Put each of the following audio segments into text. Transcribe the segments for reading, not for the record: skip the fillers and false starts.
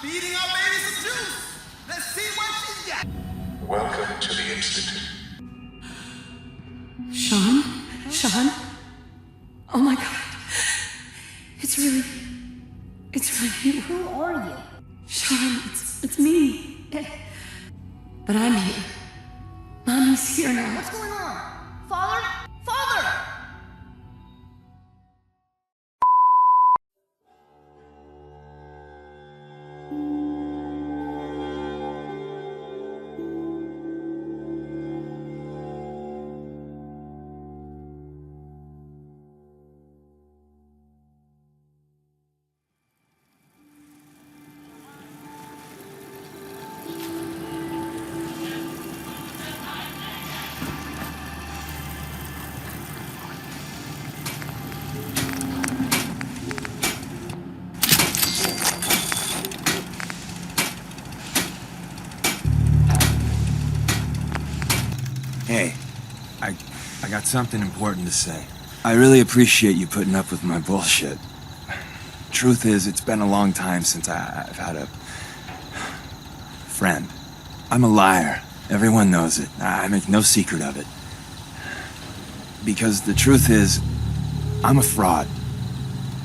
Feeding our baby some juice. Let's see what she's got. Welcome to the Institute. Sean? Sean? Oh my God. It's really you. Who are you? Sean, it's me. But I'm here. Mommy's here now. What's going on? Father? Father! Hey, I got something important to say. I really appreciate you putting up with my bullshit. Truth is, it's been a long time since I've had a friend. I'm a liar. Everyone knows it. I make no secret of it. Because the truth is, I'm a fraud.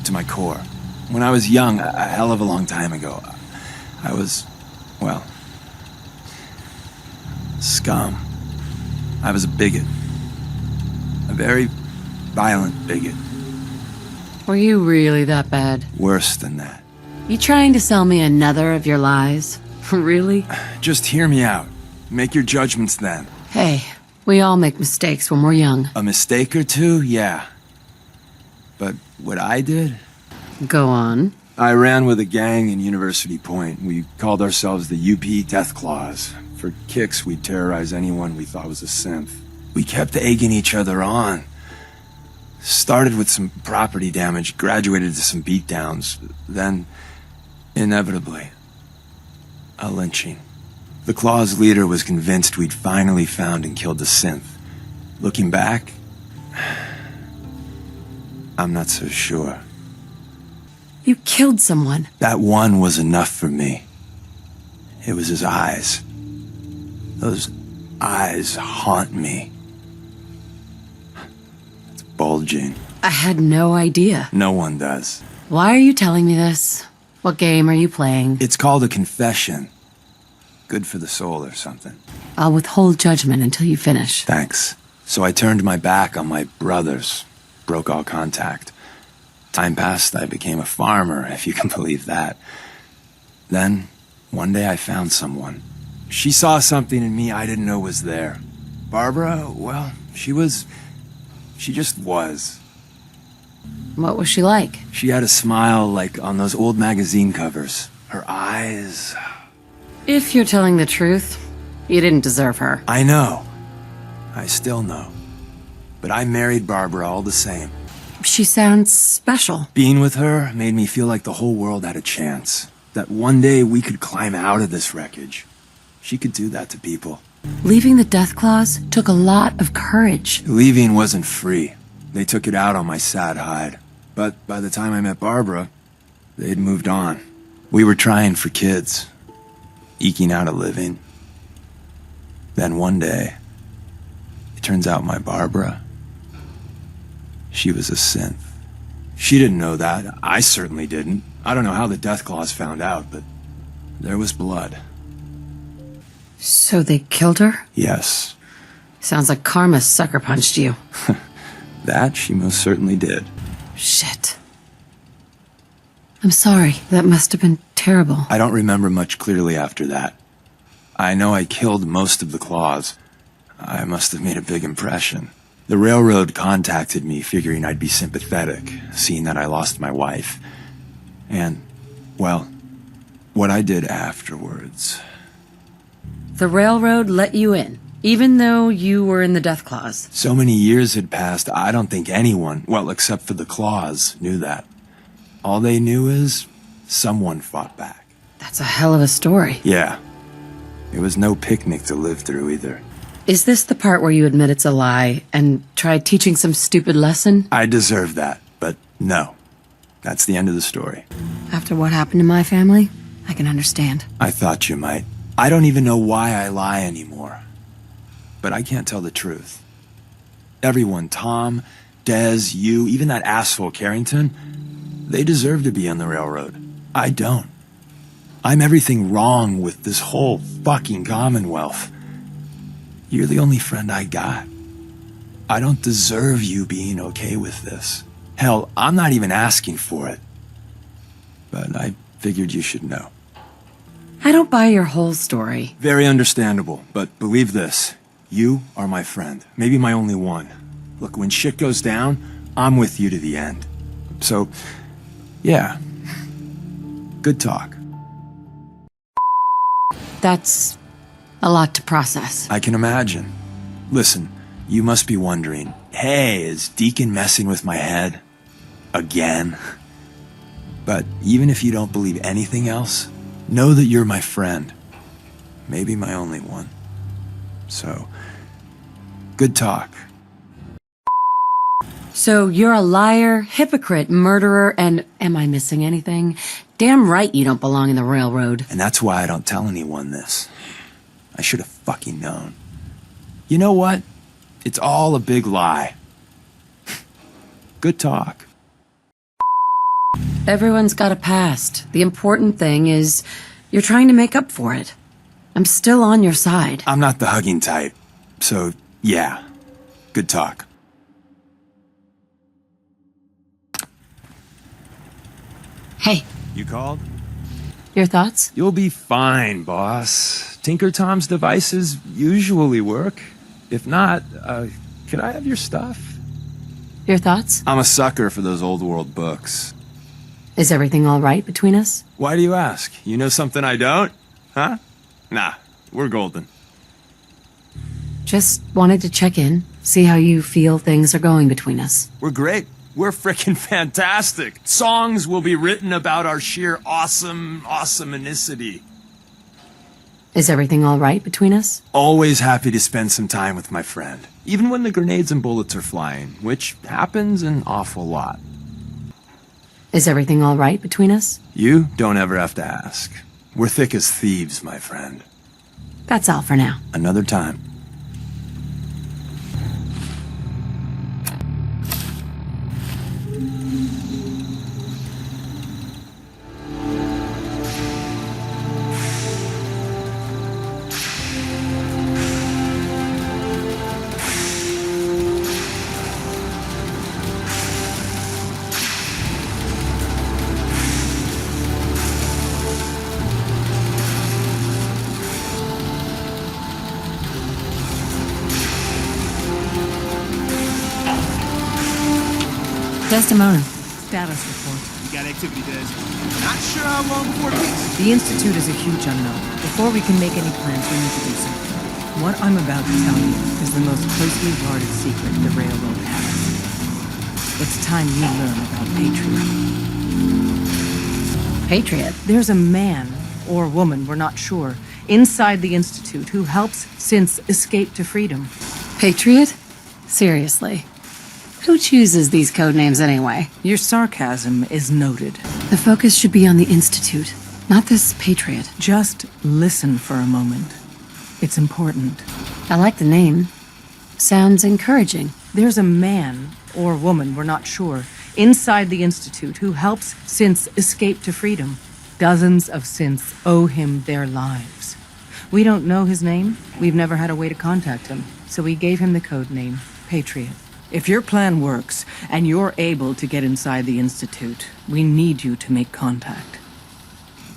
To my core. When I was young, a hell of a long time ago, I was, well, scum. I was a bigot. A very violent bigot. Were you really that bad? Worse than that. You trying to sell me another of your lies? Really? Just hear me out. Make your judgments then. Hey, we all make mistakes when we're young. A mistake or two, yeah. But what I did? Go on. I ran with a gang in University Point. We called ourselves the UP Death Claws. For kicks, we'd terrorize anyone we thought was a synth. We kept egging each other on. Started with some property damage, graduated to some beatdowns, then, inevitably, a lynching. The Claws' leader was convinced we'd finally found and killed the synth. Looking back, I'm not so sure. You killed someone. That one was enough for me. It was his eyes. Those eyes haunt me. It's bulging. I had no idea. No one does. Why are you telling me this? What game are you playing? It's called a confession. Good for the soul or something. I'll withhold judgment until you finish. Thanks. So I turned my back on my brothers. Broke all contact. Time passed, I became a farmer, if you can believe that. Then, one day I found someone. She saw something in me I didn't know was there. Barbara, well, she just was. What was she like? She had a smile like on those old magazine covers. Her eyes... If you're telling the truth, you didn't deserve her. I know. I still know. But I married Barbara all the same. She sounds special. Being with her made me feel like the whole world had a chance. That one day we could climb out of this wreckage. She could do that to people. Leaving the Death Claws took a lot of courage. Leaving wasn't free. They took it out on my sad hide. But by the time I met Barbara, they'd moved on. We were trying for kids. Eking out a living. Then one day, it turns out my Barbara, she was a synth. She didn't know that. I certainly didn't. I don't know how the Death Claws found out, but there was blood. So they killed her? Yes. Sounds like karma sucker punched you. That she most certainly did. Shit. I'm sorry. That must have been terrible. I don't remember much clearly after that. I know I killed most of the Claws. I must have made a big impression. The railroad contacted me figuring I'd be sympathetic, seeing that I lost my wife. And, well, what I did afterwards... The railroad let you in, even though you were in the Death Claws. So many years had passed, I don't think anyone, well, except for the Claws, knew that. All they knew is someone fought back. That's a hell of a story. Yeah. It was no picnic to live through either. Is this the part where you admit it's a lie and try teaching some stupid lesson? I deserve that, but no. That's the end of the story. After what happened to my family, I can understand. I thought you might. I don't even know why I lie anymore. But I can't tell the truth. Everyone, Tom, Dez, you, even that asshole Carrington, they deserve to be on the railroad. I don't. I'm everything wrong with this whole fucking Commonwealth. You're the only friend I got. I don't deserve you being okay with this. Hell, I'm not even asking for it. But I figured you should know. I don't buy your whole story. Very understandable, but believe this. You are my friend. Maybe my only one. Look, when shit goes down, I'm with you to the end. So, yeah. Good talk. That's a lot to process. I can imagine. Listen, you must be wondering, hey, is Deacon messing with my head? Again? But even if you don't believe anything else, know that you're my friend. Maybe my only one. So, good talk. So you're a liar, hypocrite, murderer, and am I missing anything? Damn right you don't belong in the railroad. And that's why I don't tell anyone this. I should have fucking known. You know what? It's all a big lie. Good talk. Everyone's got a past. The important thing is you're trying to make up for it. I'm still on your side. I'm not the hugging type. So, yeah. Good talk. Hey, You called? your thoughts? You'll be fine, boss. Tinker Tom's devices usually work. If not, could I have your stuff? Your thoughts? I'm a sucker for those old world books. Is everything all right between us? Why do you ask? You know something I don't? Huh? Nah, we're golden. Just wanted to check in, see how you feel things are going between us. We're great. We're frickin' fantastic. Songs will be written about our sheer awesomenicity. Is everything all right between us? Always happy to spend some time with my friend. Even when the grenades and bullets are flying, which happens an awful lot. Is everything all right between us? You don't ever have to ask. We're thick as thieves, my friend. That's all for now. Another time. Desdemona. Status report. You got activity, Des. Not sure how long before peace. The Institute is a huge unknown. Before we can make any plans, we need to do something. What I'm about to tell you is the most closely guarded secret the Railroad has. It's time you learn about Patriot. Patriot. There's a man, or woman, we're not sure, inside the Institute who helps since escape to freedom. Patriot? Seriously. Who chooses these code names anyway? Your sarcasm is noted. The focus should be on the Institute, not this Patriot. Just listen for a moment. It's important. I like the name. Sounds encouraging. There's a man, or woman, we're not sure, inside the Institute who helps synths escape to freedom. Dozens of synths owe him their lives. We don't know his name. We've never had a way to contact him, so we gave him the code name, Patriot. If your plan works, and you're able to get inside the Institute, we need you to make contact.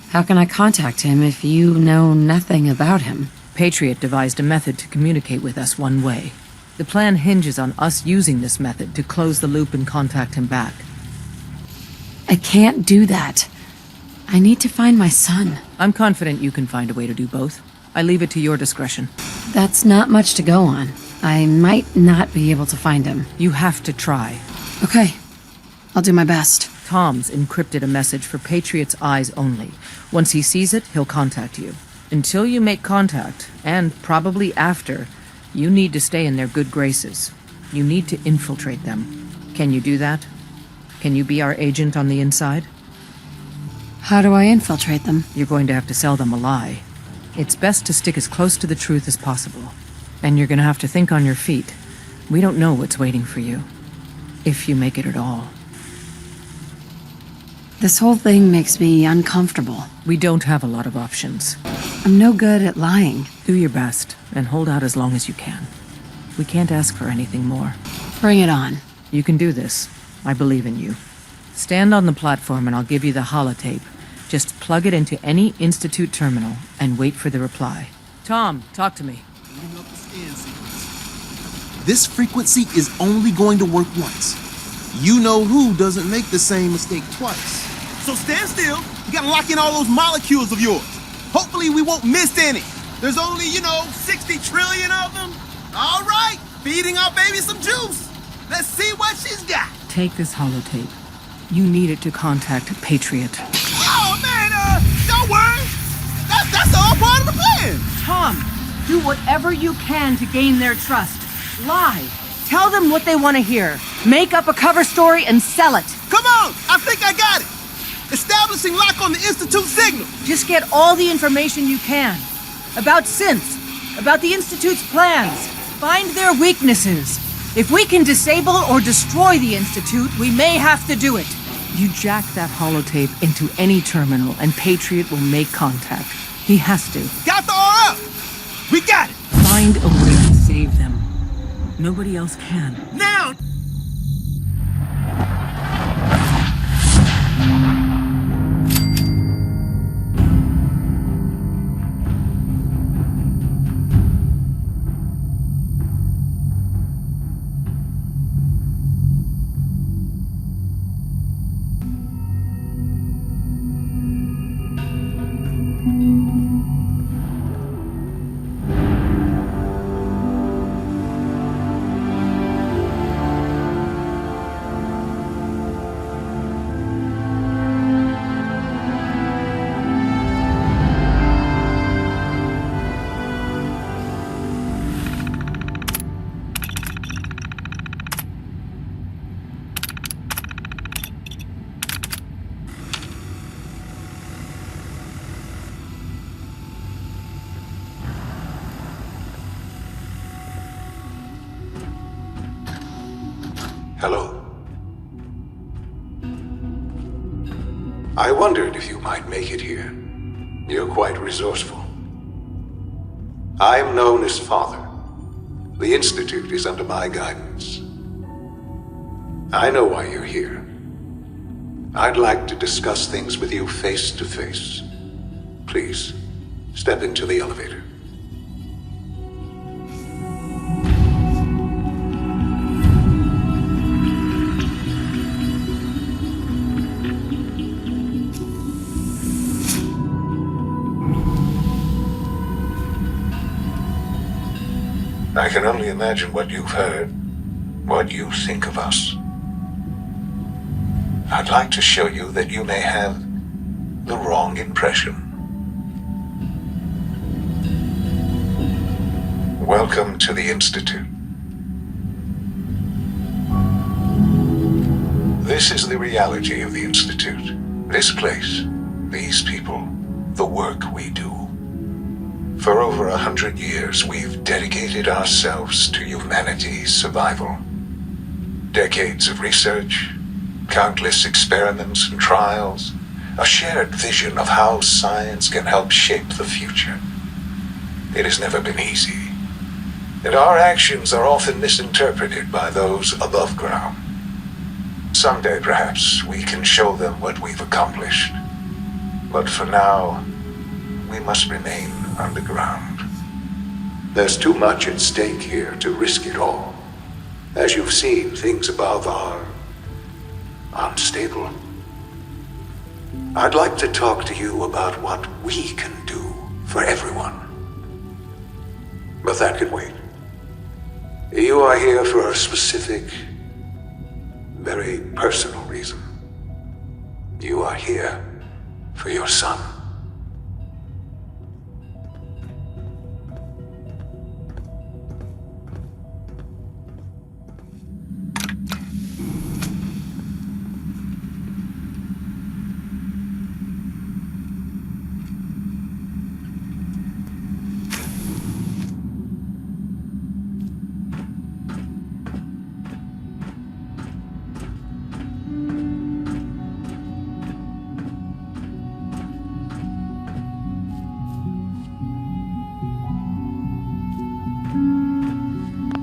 How can I contact him if you know nothing about him? Patriot devised a method to communicate with us one way. The plan hinges on us using this method to close the loop and contact him back. I can't do that. I need to find my son. I'm confident you can find a way to do both. I leave it to your discretion. That's not much to go on. I might not be able to find him. You have to try. Okay. I'll do my best. Tom's encrypted a message for Patriot's eyes only. Once he sees it, he'll contact you. Until you make contact, and probably after, you need to stay in their good graces. You need to infiltrate them. Can you do that? Can you be our agent on the inside? How do I infiltrate them? You're going to have to sell them a lie. It's best to stick as close to the truth as possible. And you're gonna have to think on your feet. We don't know what's waiting for you. If you make it at all. This whole thing makes me uncomfortable. We don't have a lot of options. I'm no good at lying. Do your best, and hold out as long as you can. We can't ask for anything more. Bring it on. You can do this. I believe in you. Stand on the platform and I'll give you the holotape. Just plug it into any Institute terminal and wait for the reply. Tom, talk to me. This frequency is only going to work once. You know who doesn't make the same mistake twice. So stand still. You gotta lock in all those molecules of yours. Hopefully we won't miss any. There's only, 60 trillion of them. All right, feeding our baby some juice. Let's see what she's got. Take this holotape. You need it to contact Patriot. Oh, man, don't worry. That's all part of the plan. Tom, do whatever you can to gain their trust. Lie. Tell them what they want to hear. Make up a cover story and sell it. Come on, I think I got it. Establishing lock on the Institute signal. Just get all the information you can. About synths. About the Institute's plans. Find their weaknesses. If we can disable or destroy the Institute, we may have to do it. You jack that holotape into any terminal and Patriot will make contact. He has to. Got the RF. We got it. Find a way to save them. Nobody else can. Now. Hello. I wondered if you might make it here. You're quite resourceful. I'm known as Father. The Institute is under my guidance. I know why you're here. I'd like to discuss things with you face to face. Please, step into the elevator. I can only imagine what you've heard, what you think of us. I'd like to show you that you may have the wrong impression. Welcome to the Institute. This is the reality of the Institute. This place, these people, the work we do. For over 100 years, we've dedicated ourselves to humanity's survival. Decades of research, countless experiments and trials, a shared vision of how science can help shape the future. It has never been easy, and our actions are often misinterpreted by those above ground. Someday, perhaps, we can show them what we've accomplished. But for now, we must remain underground. There's too much at stake here to risk it all. As you've seen, things above are unstable. I'd like to talk to you about what we can do for everyone. But that can wait. You are here for a specific, very personal reason. You are here for your son.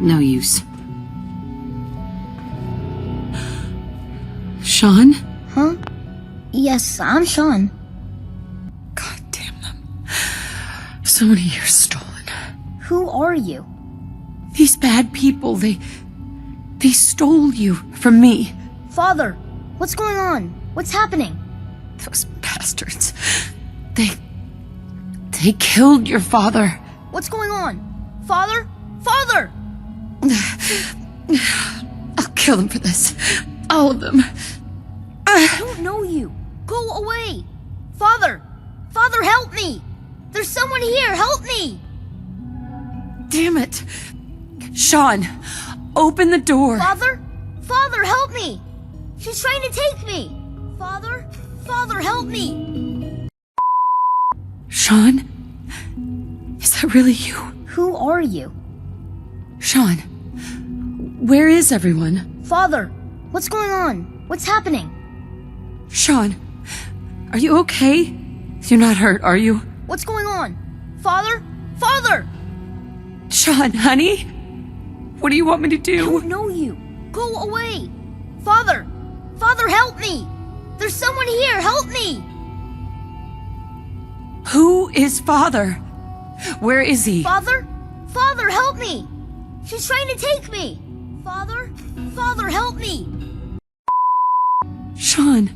No use. Sean? Huh? Yes, I'm Sean. God damn them. So many years stolen. Who are you? These bad people, they stole you from me. Father, what's going on? What's happening? Those bastards. They killed your father. What's going on? Father? Father! I'll kill them for this. All of them. I don't know you. Go away. Father! Father, help me! There's someone here, help me! Damn it. Sean, open the door. Father? Father, help me! She's trying to take me! Father? Father, help me! Sean? Is that really you? Who are you? Sean, where is everyone? Father, what's going on? What's happening? Sean, are you okay? You're not hurt, are you? What's going on? Father? Father! Sean, honey? What do you want me to I do? don't know you. Go away. Father! Father, help me! There's someone here, help me! Who is Father? Where is he? Father? Father, help me! She's trying to take me! Father? Father, help me! Sean.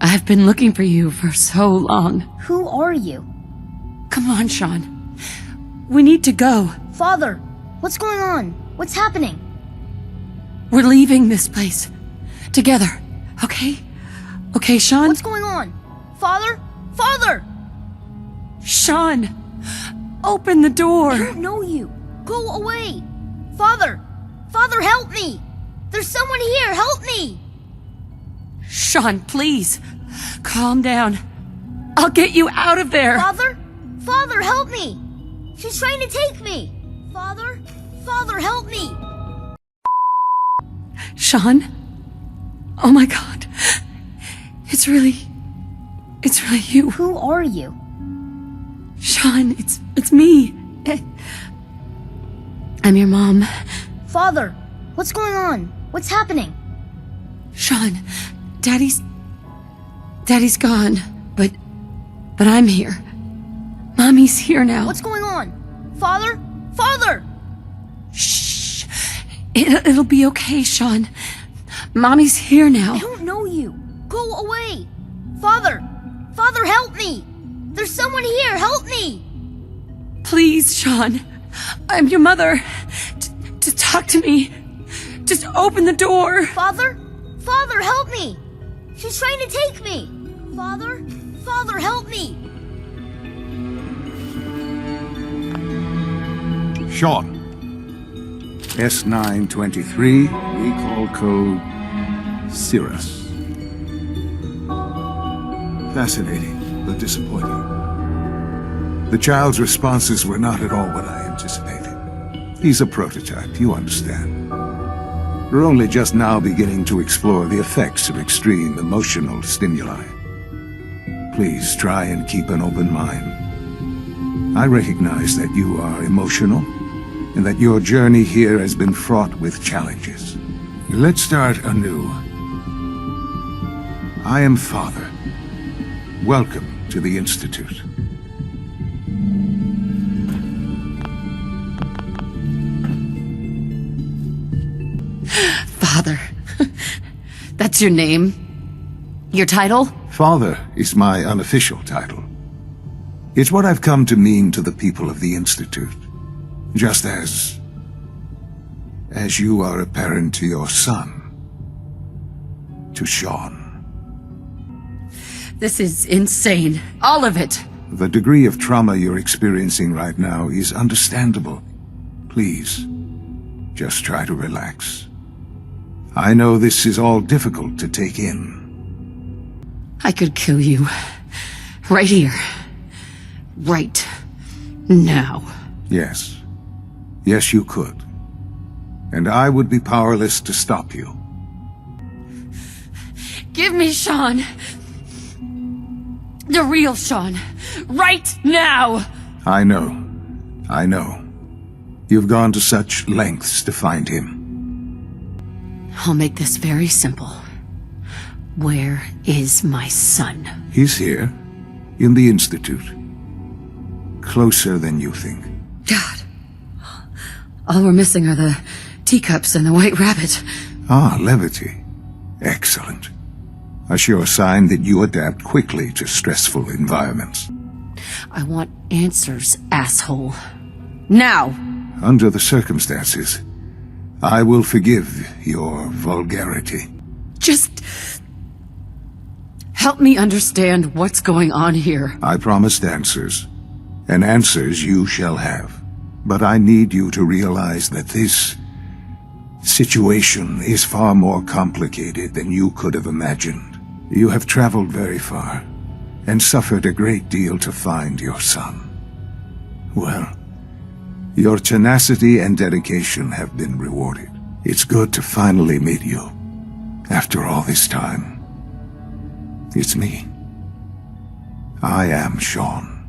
I've been looking for you for so long. Who are you? Come on, Sean. We need to go. Father, what's going on? What's happening? We're leaving this place. Together. Okay? Okay, Sean? What's going on? Father? Father! Sean! Open the door! I don't know you. Go away! Father! Father, help me! There's someone here, help me! Sean, please. Calm down. I'll get you out of there. Father? Father, help me! She's trying to take me! Father? Father, help me! Sean? Oh my god. It's really you. Who are you? Sean, it's me. I'm your mom. Father, what's going on? What's happening? Sean, Daddy's gone, but I'm here. Mommy's here now. What's going on? Father? Father! Shh. It'll be okay, Sean. Mommy's here now. I don't know you. Go away! Father! Father, help me! There's someone here, help me! Please, Sean. I'm your mother. To talk to me. Just open the door. Father? Father, help me! She's trying to take me! Father? Father, help me! Sean. S923, recall code Cirrus. Fascinating, but disappointing. The child's responses were not at all what I anticipated. He's a prototype, you understand. We're only just now beginning to explore the effects of extreme emotional stimuli. Please try and keep an open mind. I recognize that you are emotional, and that your journey here has been fraught with challenges. Let's start anew. I am Father. Welcome to the Institute. Father. That's your name? Your title? Father is my unofficial title. It's what I've come to mean to the people of the Institute. Just as you are a parent to your son. To Sean. This is insane. All of it. The degree of trauma you're experiencing right now is understandable. Please, just try to relax. I know this is all difficult to take in. I could kill you. Right here. Right now. Yes. Yes, you could. And I would be powerless to stop you. Give me Sean. The real Sean. Right now. I know. I know. You've gone to such lengths to find him. I'll make this very simple. Where is my son? He's here, in the Institute. Closer than you think. God. All we're missing are the teacups and the white rabbit. Ah, levity. Excellent. A sure sign that you adapt quickly to stressful environments. I want answers, asshole. Now! Under the circumstances, I will forgive your vulgarity. Just... help me understand what's going on here. I promised answers, and answers you shall have. But I need you to realize that this situation is far more complicated than you could have imagined. You have traveled very far, and suffered a great deal to find your son. Well, your tenacity and dedication have been rewarded. It's good to finally meet you, after all this time. It's me. I am Sean.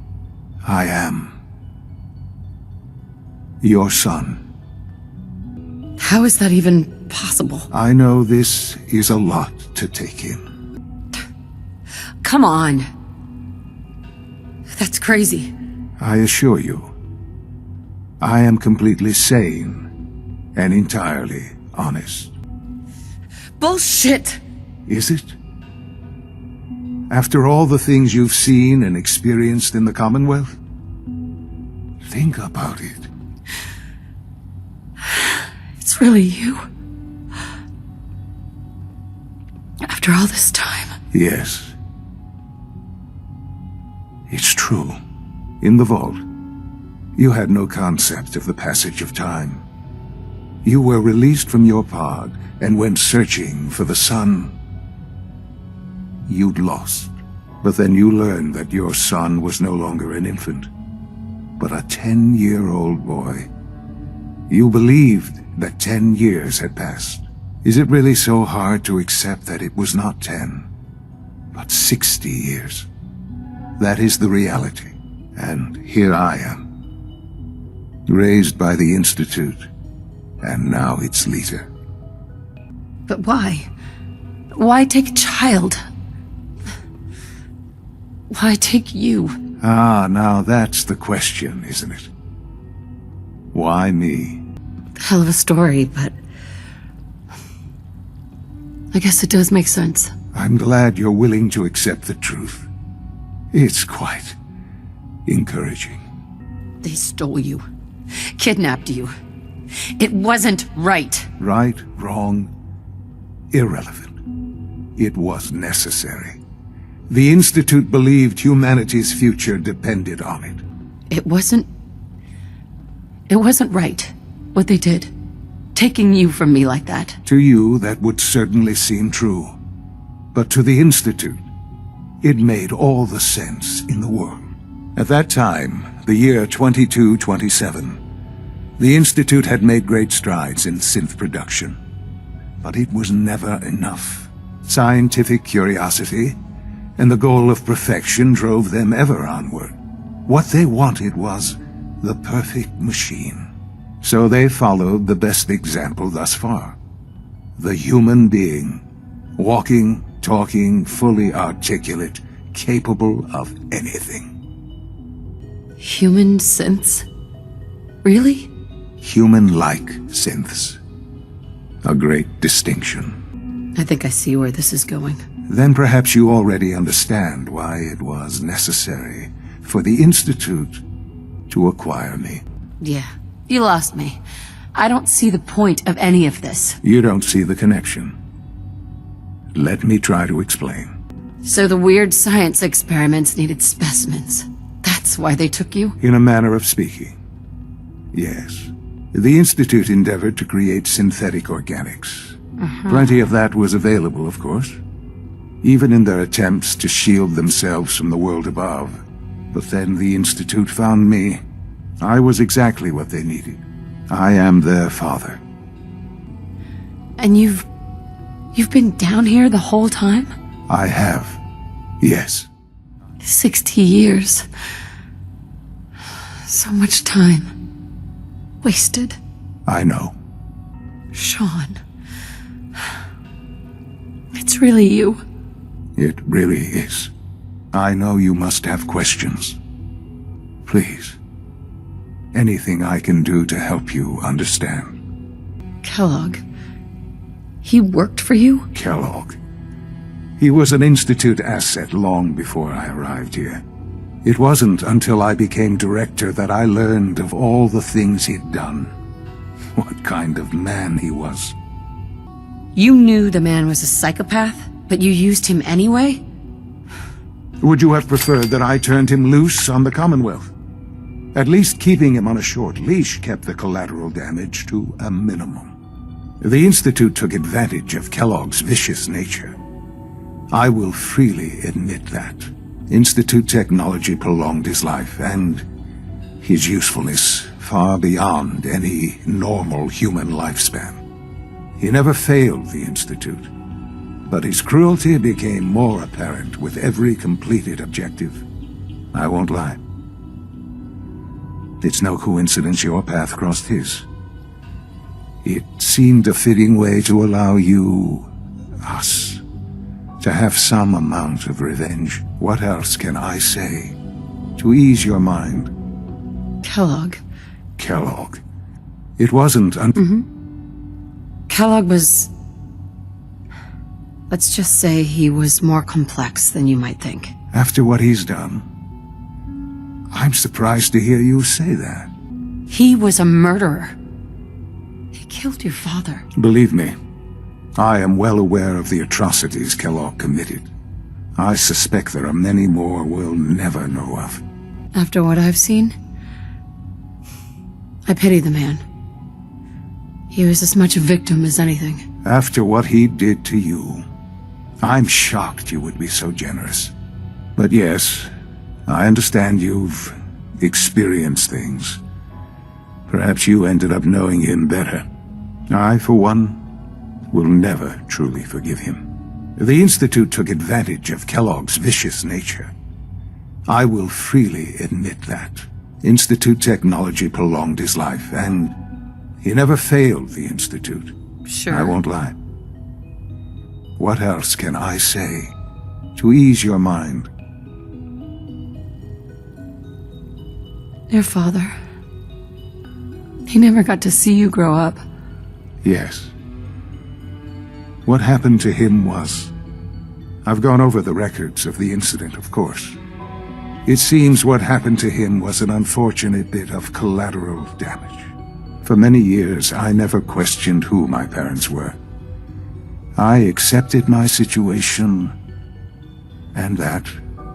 I am your son. How is that even possible? I know this is a lot to take in. Come on. That's crazy. I assure you, I am completely sane and entirely honest. Bullshit! Is it? After all the things you've seen and experienced in the Commonwealth? Think about it. It's really you. After all this time. Yes. It's true. In the vault, you had no concept of the passage of time. You were released from your pod and went searching for the son you'd lost. But then you learned that your son was no longer an infant, but a 10-year-old boy. You believed that 10 years had passed. Is it really so hard to accept that it was not 10, but 60 years? That is the reality. And here I am, raised by the Institute, and now its leader. But why? Why take a child? Why take you? Ah, now that's the question, isn't it? Why me? Hell of a story, but... I guess it does make sense. I'm glad you're willing to accept the truth. It's quite encouraging. They stole you. Kidnapped you. It wasn't right. Right, wrong, irrelevant. It was necessary. The Institute believed humanity's future depended on it. It wasn't right, what they did. Taking you from me like that. To you, that would certainly seem true. But to the Institute, it made all the sense in the world. At that time, the year 2227, the Institute had made great strides in synth production. But it was never enough. Scientific curiosity and the goal of perfection drove them ever onward. What they wanted was the perfect machine. So they followed the best example thus far. The human being, walking, talking, fully articulate, capable of anything. Human synths? Really? Human-like synths. A great distinction. I think I see where this is going. Then perhaps you already understand why it was necessary for the Institute to acquire me. Yeah, you lost me. I don't see the point of any of this. You don't see the connection. Let me try to explain. So the weird science experiments needed specimens. That's why they took you? In a manner of speaking, yes. The Institute endeavored to create synthetic organics. Plenty of that was available, of course. Even in their attempts to shield themselves from the world above. But then the Institute found me. I was exactly what they needed. I am their father. And you've been down here the whole time? I have, yes. 60 years. So much time. wasted. I know. Sean. It's really you. It really is. I know you must have questions. Please. Anything I can do to help you understand. Kellogg. He worked for you? Kellogg. He was an Institute asset long before I arrived here. It wasn't until I became director that I learned of all the things he'd done. What kind of man he was. You knew the man was a psychopath, but you used him anyway? Would you have preferred that I turned him loose on the Commonwealth? At least keeping him on a short leash kept the collateral damage to a minimum. The Institute took advantage of Kellogg's vicious nature. I will freely admit that. Institute technology prolonged his life, and his usefulness far beyond any normal human lifespan. He never failed the Institute, but his cruelty became more apparent with every completed objective. I won't lie. It's no coincidence your path crossed his. It seemed a fitting way to allow you, us, to have some amount of revenge. What else can I say to ease your mind? Kellogg. Kellogg. It wasn't Kellogg was... Let's just say he was more complex than you might think. After what he's done, I'm surprised to hear you say that. He was a murderer. He killed your father. Believe me, I am well aware of the atrocities Kellogg committed. I suspect there are many more we'll never know of. After what I've seen, I pity the man. He was as much a victim as anything. After what he did to you, I'm shocked you would be so generous. But yes, I understand you've experienced things. Perhaps you ended up knowing him better. I, for one, will never truly forgive him. The Institute took advantage of Kellogg's vicious nature. I will freely admit that. Institute technology prolonged his life, and he never failed the Institute. Sure. I won't lie. What else can I say to ease your mind? Your father. He never got to see you grow up. Yes. What happened to him was... I've gone over the records of the incident, of course. It seems what happened to him was an unfortunate bit of collateral damage. For many years, I never questioned who my parents were. I accepted my situation, and that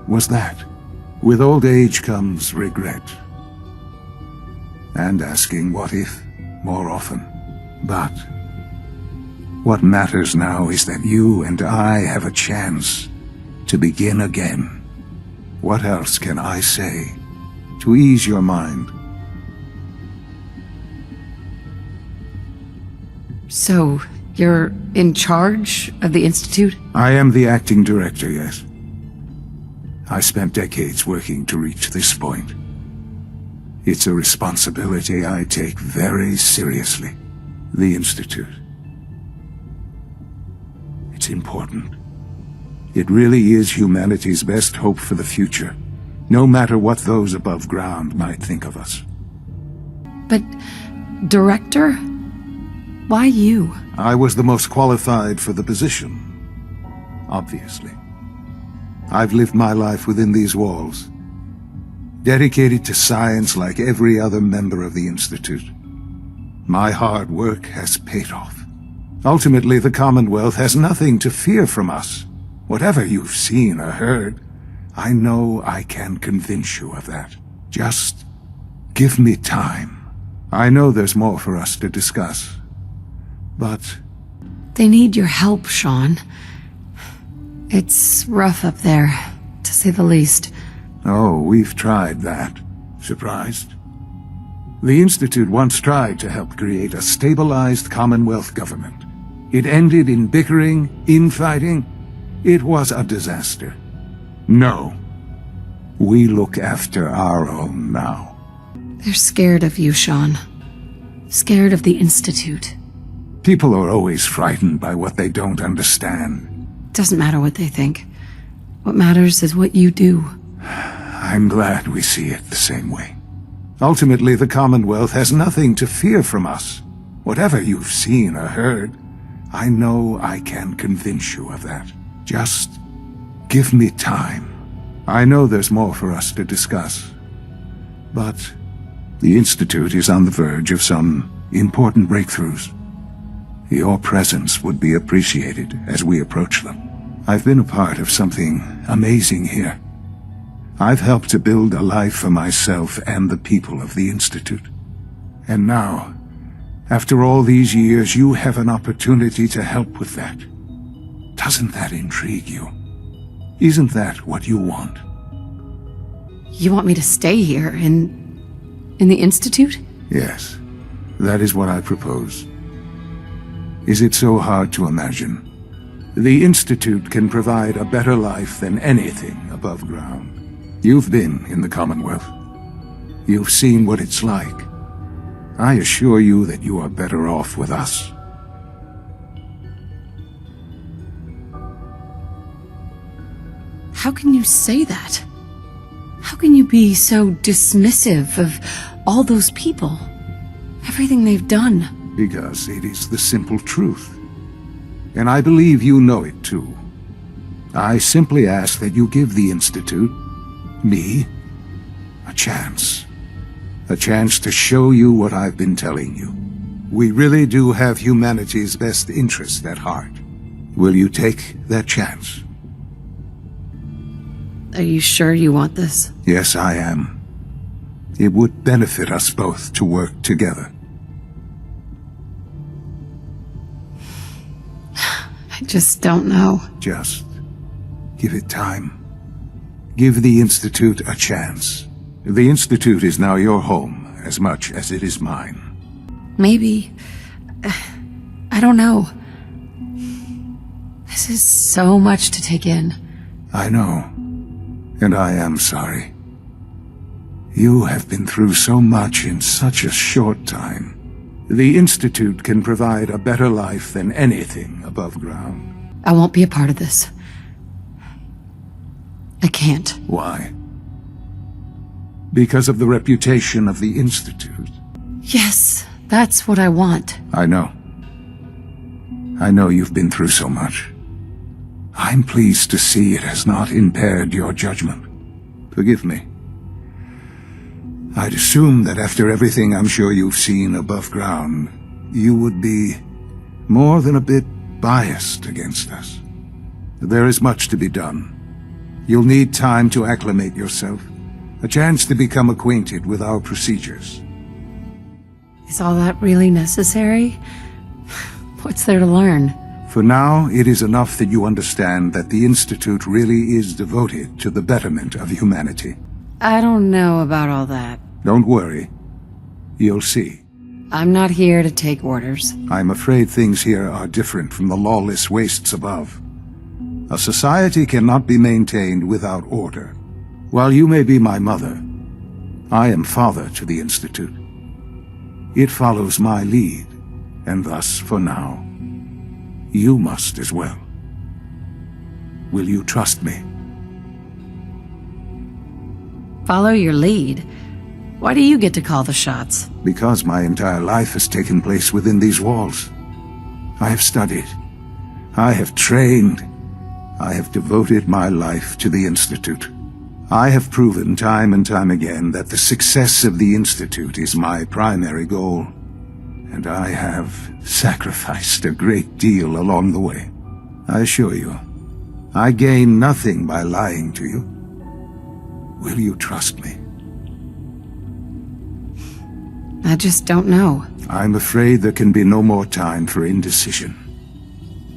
was that. With old age comes regret. And asking what if more often. But what matters now is that you and I have a chance to begin again. What else can I say to ease your mind? So, you're in charge of the Institute? I am the acting director, yes. I spent decades working to reach this point. It's a responsibility I take very seriously. The Institute. It's important. It really is humanity's best hope for the future, no matter what those above ground might think of us. But, Director? Why you? I was the most qualified for the position, obviously. I've lived my life within these walls, dedicated to science like every other member of the Institute. My hard work has paid off. Ultimately, the Commonwealth has nothing to fear from us. Whatever you've seen or heard, I know I can convince you of that. Just give me time. I know there's more for us to discuss, but... They need your help, Sean. It's rough up there, to say the least. Oh, we've tried that. Surprised? The Institute once tried to help create a stabilized Commonwealth government. It ended in bickering, infighting. It was a disaster. No. We look after our own now. They're scared of you, Sean. Scared of the Institute. People are always frightened by what they don't understand. Doesn't matter what they think. What matters is what you do. I'm glad we see it the same way. Ultimately, the Commonwealth has nothing to fear from us. Whatever you've seen or heard, I know I can convince you of that. Just give me time. I know there's more for us to discuss. But the Institute is on the verge of some important breakthroughs. Your presence would be appreciated as we approach them. I've been a part of something amazing here. I've helped to build a life for myself and the people of the Institute. And now, after all these years, you have an opportunity to help with that. Doesn't that intrigue you? Isn't that what you want? You want me to stay here in the Institute? Yes, that is what I propose. Is it so hard to imagine? The Institute can provide a better life than anything above ground. You've been in the Commonwealth. You've seen what it's like. I assure you that you are better off with us. How can you say that? How can you be so dismissive of all those people? Everything they've done? Because it is the simple truth. And I believe you know it too. I simply ask that you give the Institute, me, a chance. A chance to show you what I've been telling you. We really do have humanity's best interest at heart. Will you take that chance? Are you sure you want this? Yes, I am. It would benefit us both to work together. I just don't know. Just give it time. Give the Institute a chance. The Institute is now your home as much as it is mine. Maybe. I don't know. This is so much to take in. I know. And I am sorry. You have been through so much in such a short time. The Institute can provide a better life than anything above ground. I won't be a part of this. I can't. Why? Because of the reputation of the Institute. Yes, that's what I want. I know. I know you've been through so much. I'm pleased to see it has not impaired your judgment. Forgive me. I'd assumed that after everything I'm sure you've seen above ground, you would be more than a bit biased against us. There is much to be done. You'll need time to acclimate yourself, a chance to become acquainted with our procedures. Is all that really necessary? What's there to learn? For now, it is enough that you understand that the Institute really is devoted to the betterment of humanity. I don't know about all that. Don't worry. You'll see. I'm not here to take orders. I'm afraid things here are different from the lawless wastes above. A society cannot be maintained without order. While you may be my mother, I am father to the Institute. It follows my lead, and thus, for now, you must as well. Will you trust me? Follow your lead? Why do you get to call the shots? Because my entire life has taken place within these walls. I have studied. I have trained. I have devoted my life to the Institute. I have proven time and time again that the success of the Institute is my primary goal. And I have sacrificed a great deal along the way. I assure you, I gain nothing by lying to you. Will you trust me? I just don't know. I'm afraid there can be no more time for indecision.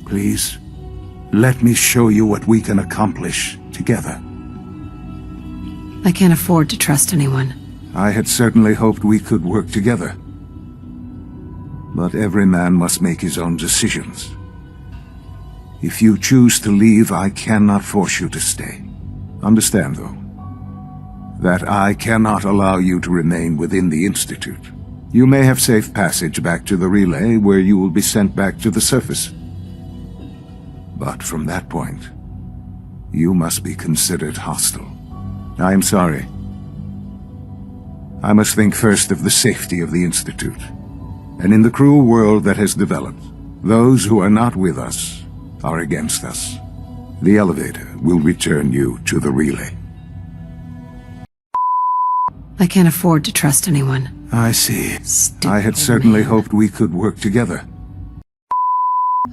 Please, let me show you what we can accomplish together. I can't afford to trust anyone. I had certainly hoped we could work together. But every man must make his own decisions. If you choose to leave, I cannot force you to stay. Understand, though, that I cannot allow you to remain within the Institute. You may have safe passage back to the relay, where you will be sent back to the surface. But from that point, you must be considered hostile. I am sorry. I must think first of the safety of the Institute. And in the cruel world that has developed, those who are not with us are against us. The elevator will return you to the relay. I can't afford to trust anyone. I see. Stupid I had old certainly man. hoped we could work together.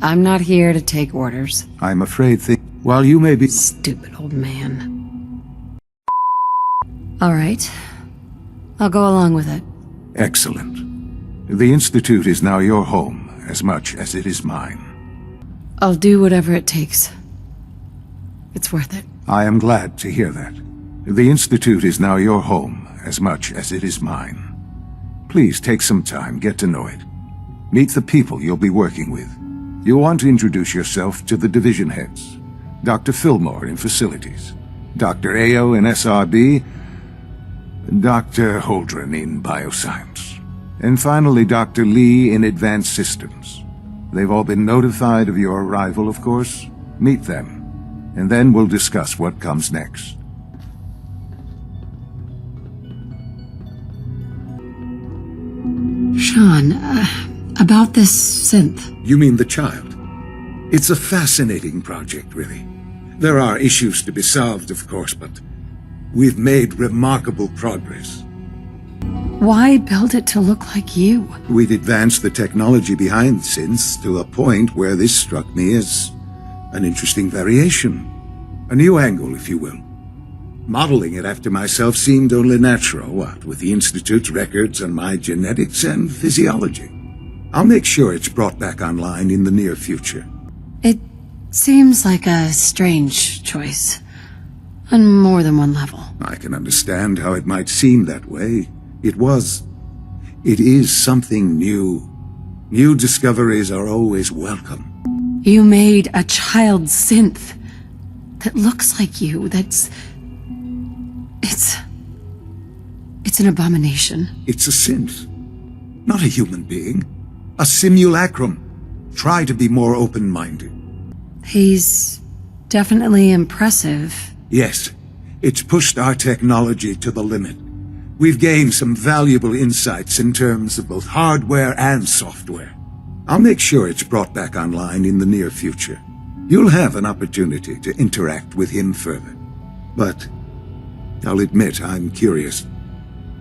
I'm not here to take orders. I'm afraid while you may be... Stupid old man. All right. I'll go along with it. Excellent. The Institute is now your home, as much as it is mine. I'll do whatever it takes. It's worth it. I am glad to hear that. The Institute is now your home, as much as it is mine. Please take some time, get to know it. Meet the people you'll be working with. You'll want to introduce yourself to the division heads. Dr. Fillmore in Facilities, Dr. Ayo in SRB, Dr. Holdren in Bioscience, and finally Dr. Lee in Advanced Systems. They've all been notified of your arrival, of course. Meet them, and then we'll discuss what comes next. Sean, about this synth. You mean the child? It's a fascinating project, really. There are issues to be solved, of course, but we've made remarkable progress. Why build it to look like you? We'd advanced the technology behind synths to a point where this struck me as an interesting variation. A new angle, if you will. Modeling it after myself seemed only natural, what with the Institute's records on my genetics and physiology. I'll make sure it's brought back online in the near future. It seems like a strange choice. On more than one level. I can understand how it might seem that way. It is something new. New discoveries are always welcome. You made a child synth that looks like you, It's an abomination. It's a synth, not a human being. A simulacrum. Try to be more open-minded. He's definitely impressive. Yes, it's pushed our technology to the limit. We've gained some valuable insights in terms of both hardware and software. I'll make sure it's brought back online in the near future. You'll have an opportunity to interact with him further. But I'll admit I'm curious.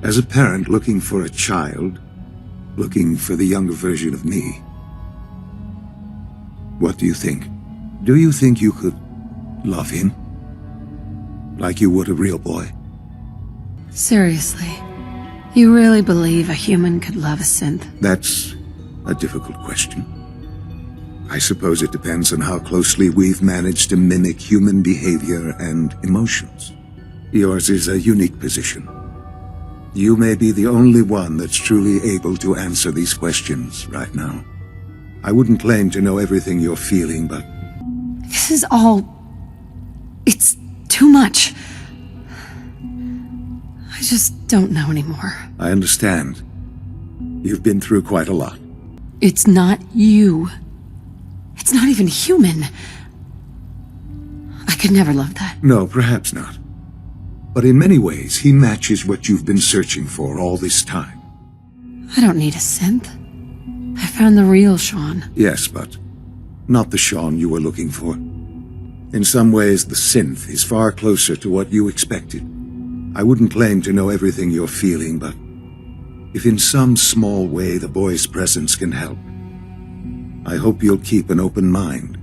As a parent looking for a child, looking for the younger version of me. What do you think? Do you think you could love him? Like you would a real boy? Seriously, you really believe a human could love a synth? That's a difficult question. I suppose it depends on how closely we've managed to mimic human behavior and emotions. Yours is a unique position. You may be the only one that's truly able to answer these questions right now. I wouldn't claim to know everything you're feeling, but... This is all... It's too much. I just don't know anymore. I understand. You've been through quite a lot. It's not you. It's not even human. I could never love that. No, perhaps not. But in many ways, he matches what you've been searching for all this time. I don't need a synth. I found the real Sean. Yes, but not the Sean you were looking for. In some ways, the synth is far closer to what you expected. I wouldn't claim to know everything you're feeling, but if in some small way the boy's presence can help, I hope you'll keep an open mind.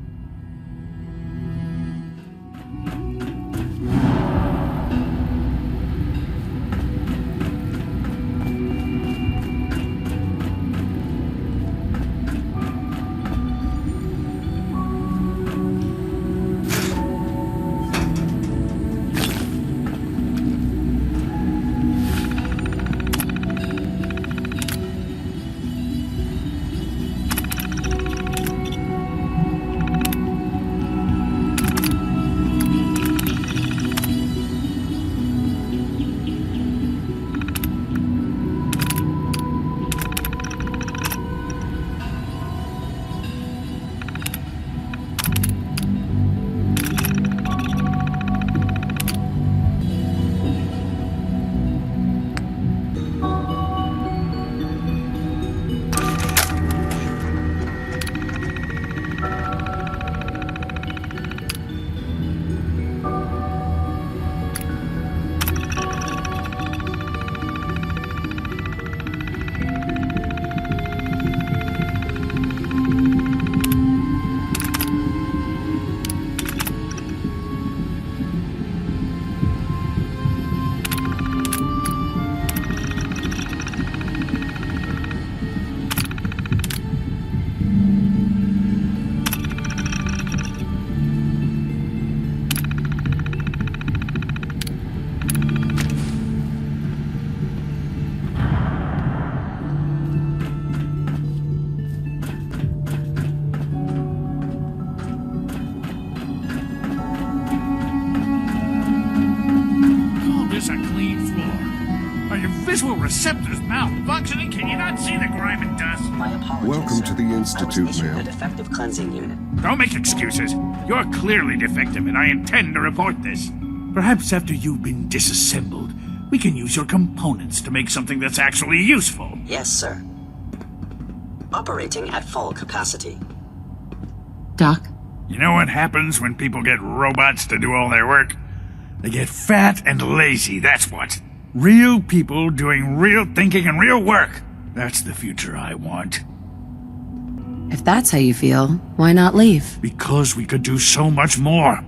visual receptors malfunctioning? Can you not see the grime and dust? My apologies, Welcome to the sir. Institute, I was issued ma'am. a defective cleansing unit. Don't make excuses. You're clearly defective, and I intend to report this. Perhaps after you've been disassembled, we can use your components to make something that's actually useful. Yes, sir. Operating at full capacity. Doc? You know what happens when people get robots to do all their work? They get fat and lazy, that's what. Real people doing real thinking and real work. That's the future I want. If that's how you feel, why not leave? Because we could do so much more.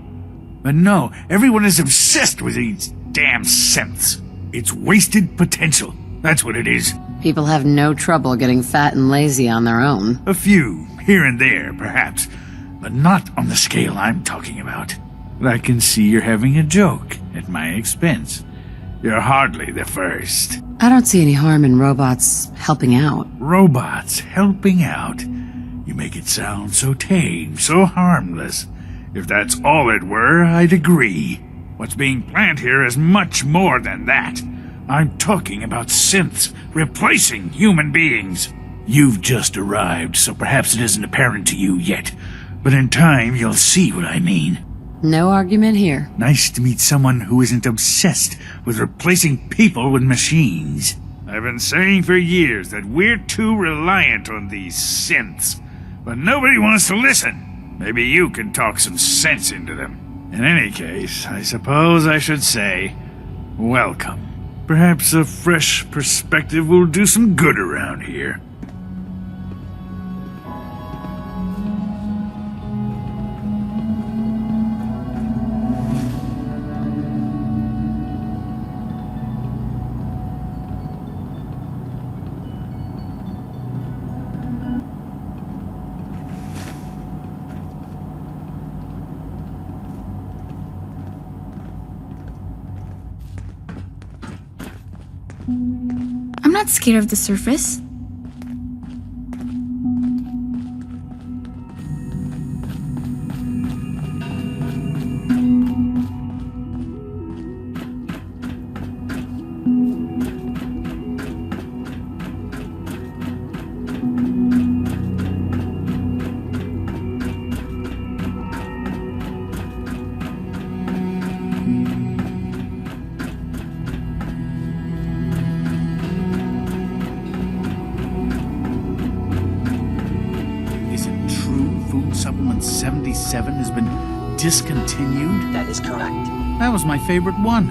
But no, everyone is obsessed with these damn synths. It's wasted potential. That's what it is. People have no trouble getting fat and lazy on their own. A few, here and there, perhaps. But not on the scale I'm talking about. I can see you're having a joke at my expense. You're hardly the first. I don't see any harm in robots helping out. Robots helping out? You make it sound so tame, so harmless. If that's all it were, I'd agree. What's being planned here is much more than that. I'm talking about synths replacing human beings. You've just arrived, so perhaps it isn't apparent to you yet. But in time, you'll see what I mean. No argument here. Nice to meet someone who isn't obsessed with replacing people with machines. I've been saying for years that we're too reliant on these synths, but nobody wants to listen. Maybe you can talk some sense into them. In any case, I suppose I should say, welcome. Perhaps a fresh perspective will do some good around here. I'm not scared of the surface. Supplement 77 has been discontinued? That is correct. That was my favorite one.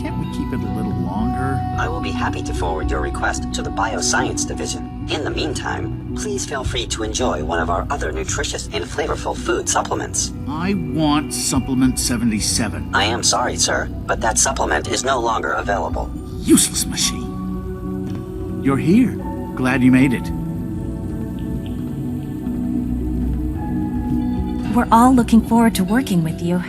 Can't we keep it a little longer? I will be happy to forward your request to the Bioscience Division. In the meantime, please feel free to enjoy one of our other nutritious and flavorful food supplements. I want Supplement 77. I am sorry, sir, but that supplement is no longer available. Useless machine. You're here. Glad you made it. We're all looking forward to working with you.